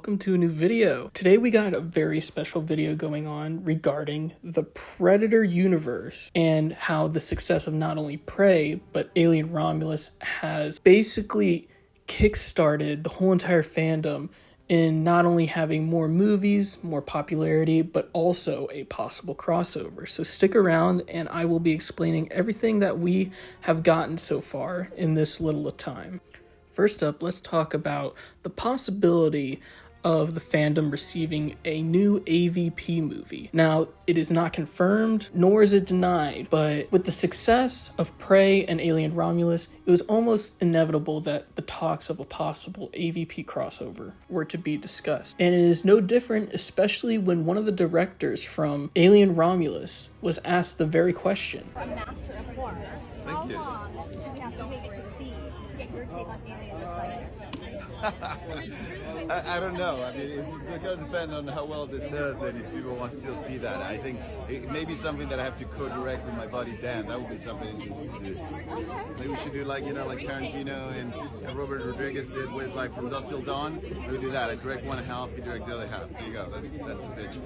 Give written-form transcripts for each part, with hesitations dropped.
welcome to a new video. Today we got a very special video going on regarding the Predator universe and how the success of not only Prey, but Alien Romulus has basically kickstarted the whole entire fandom in not only having more movies, more popularity, but also a possible crossover. So stick around and I will be explaining everything that we have gotten so far in this little time. First up, let's talk about the possibility of the fandom receiving a new AVP movie. Now, it is not confirmed, nor is it denied, but with the success of Prey and Alien Romulus, it was almost inevitable that the talks of a possible AVP crossover were to be discussed. And it is no different, especially when one of the directors from Alien Romulus was asked the very question. A master of horror. How long do we have to wait to see? Get your take on Alien vs. Predator. I don't know. I mean, it's going to depend on how well this does and if people want to still see that. I think it may be something that I have to co-direct with my buddy Dan. That would be something interesting to do. Maybe we should do like Tarantino and Robert Rodriguez did with like From Dusk Till Dawn. We would do that. I direct one half, he directs the other half. There you go. That's a pitch.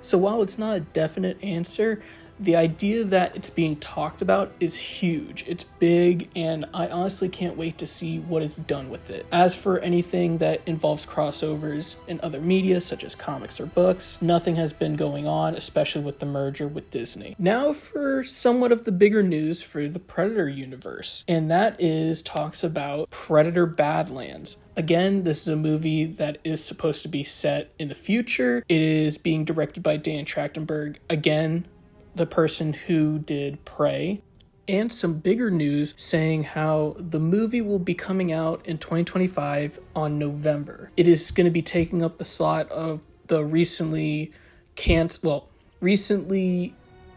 So while it's not a definite answer, the idea that it's being talked about is huge. It's big, and I honestly can't wait to see what is done with it. As for anything that involves crossovers in other media, such as comics or books, nothing has been going on, especially with the merger with Disney. Now for somewhat of the bigger news for the Predator universe, and that is talks about Predator Badlands. Again, this is a movie that is supposed to be set in the future. It is being directed by Dan Trachtenberg, again, the person who did Prey, and some bigger news saying how the movie will be coming out in 2025 on November. It is going to be taking up the slot of the recently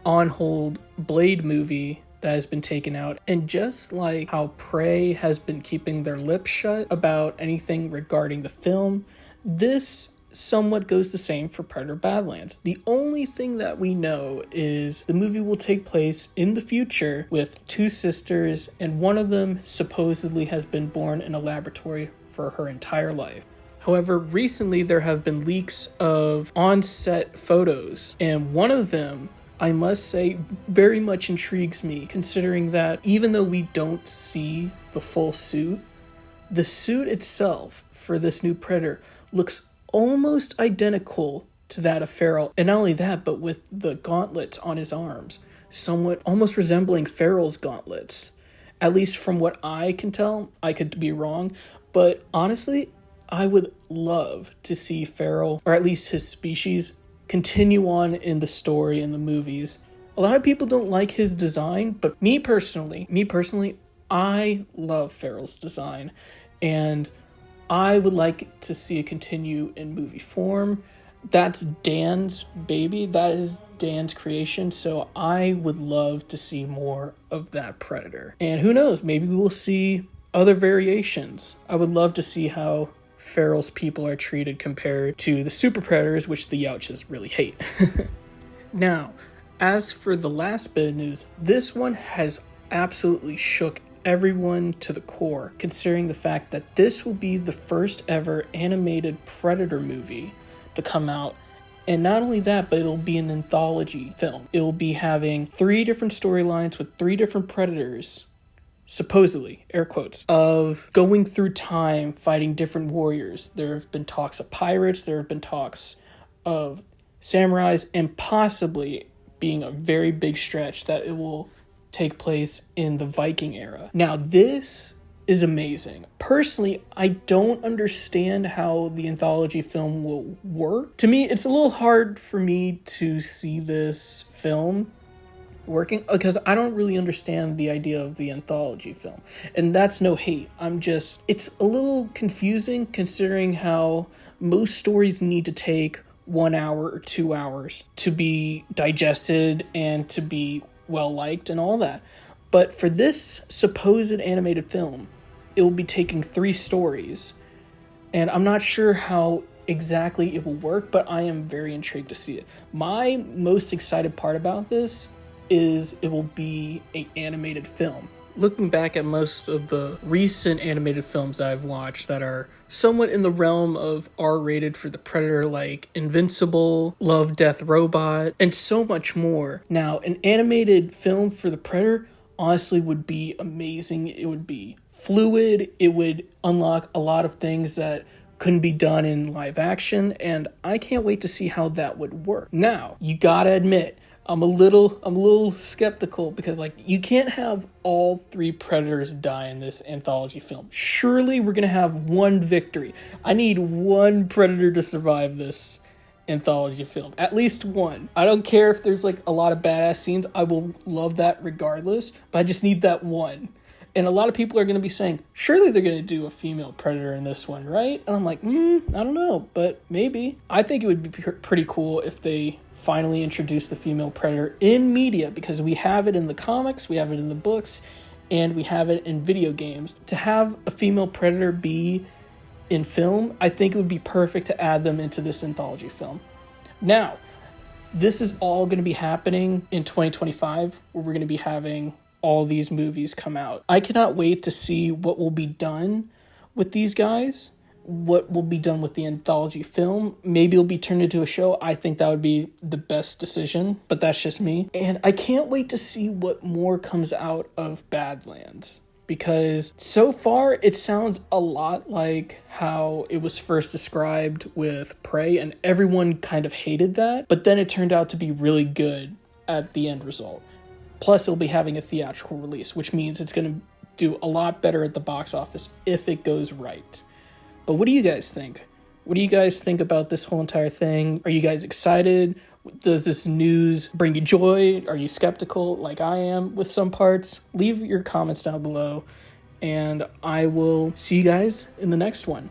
on hold Blade movie that has been taken out. And just like how Prey has been keeping their lips shut about anything regarding the film, this somewhat goes the same for Predator Badlands. The only thing that we know is the movie will take place in the future with two sisters, and one of them supposedly has been born in a laboratory for her entire life. However, recently there have been leaks of on-set photos, and one of them, I must say, very much intrigues me, considering that even though we don't see the full suit, the suit itself for this new Predator looks almost identical to that of Farrell. And not only that, but with the gauntlets on his arms, somewhat almost resembling Farrell's gauntlets. At least from what I can tell, I could be wrong, but honestly, I would love to see Farrell, or at least his species, continue on in the story in the movies. A lot of people don't like his design, but me personally, I love Farrell's design, and I would like to see it continue in movie form. That's Dan's baby. That is Dan's creation. So I would love to see more of that Predator. And who knows, maybe we will see other variations. I would love to see how Farrell's people are treated compared to the super predators, which the Youches really hate. Now, as for the last bit of news, this one has absolutely shook everyone to the core, considering the fact that this will be the first ever animated Predator movie to come out. And not only that, but it'll be an anthology film. It will be having 3 different storylines with 3 different predators, supposedly, air quotes, of going through time, fighting different warriors. There have been talks of pirates, there have been talks of samurais, and possibly, being a very big stretch, that it will take place in the Viking era. Now, this is amazing. Personally, I don't understand how the anthology film will work. To me, it's a little hard for me to see this film working because I don't really understand the idea of the anthology film. And that's no hate. It's a little confusing considering how most stories need to take 1 hour or 2 hours to be digested and to be well-liked and all that. But for this supposed animated film, it will be taking 3 stories. And I'm not sure how exactly it will work, but I am very intrigued to see it. My most excited part about this is it will be an animated film. looking back at most of the recent animated films I've watched that are somewhat in the realm of R-rated for the Predator, like Invincible, Love, Death, Robot, and so much more. Now, an animated film for the Predator honestly would be amazing. It would be fluid. It would unlock a lot of things that couldn't be done in live action, and I can't wait to see how that would work. Now, you gotta admit, I'm a little skeptical because, like, you can't have all 3 Predators die in this anthology film. Surely we're gonna have one victory. I need one Predator to survive this anthology film. At least one. I don't care if there's like a lot of badass scenes. I will love that regardless, but I just need that one. And a lot of people are going to be saying, surely they're going to do a female Predator in this one, right? And I'm like, I don't know, but maybe. I think it would be pretty cool if they finally introduced the female Predator in media, because we have it in the comics, we have it in the books, and we have it in video games. To have a female Predator be in film, I think it would be perfect to add them into this anthology film. Now, this is all going to be happening in 2025, where we're going to be having all these movies come out. I cannot wait to see what will be done with these guys, what will be done with the anthology film. Maybe it'll be turned into a show. I think that would be the best decision, but that's just me. And I can't wait to see what more comes out of Badlands, because so far it sounds a lot like how it was first described with Prey, and everyone kind of hated that, but then it turned out to be really good at the end result. Plus, it'll be having a theatrical release, which means it's going to do a lot better at the box office if it goes right. But what do you guys think? What do you guys think about this whole entire thing? Are you guys excited? Does this news bring you joy? Are you skeptical like I am with some parts? Leave your comments down below, and I will see you guys in the next one.